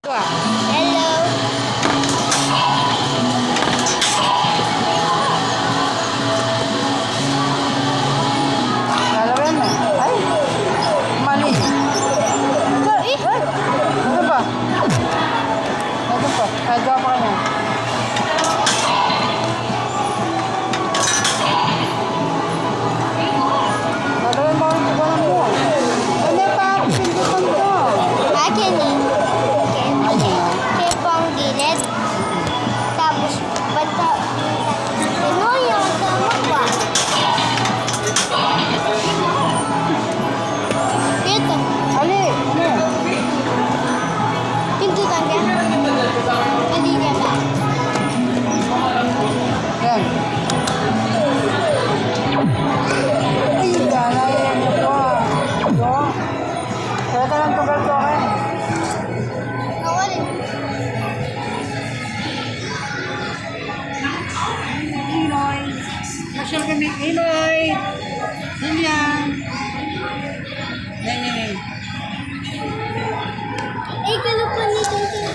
Hello. Lalawin na. Ay, mali. Eh, Ano ba? Ito pa. Ay, gawa pa kanya. Lalawin mo ang tubuhan mo. Ano pa? Pindutan ko. akin eh. Kaya ang gilid. Tapos, banta. Ano yung tama ba? Dito. Ali, ano? Pintutan ka? Hindi niya ba? Yan. Ay, gana yan. Ito. Ito. Kaya talang tugal ko akin. Nawalin. Inoy. Masyal kami. Inoy. Lilian. Yan. Eh, kalupan nito.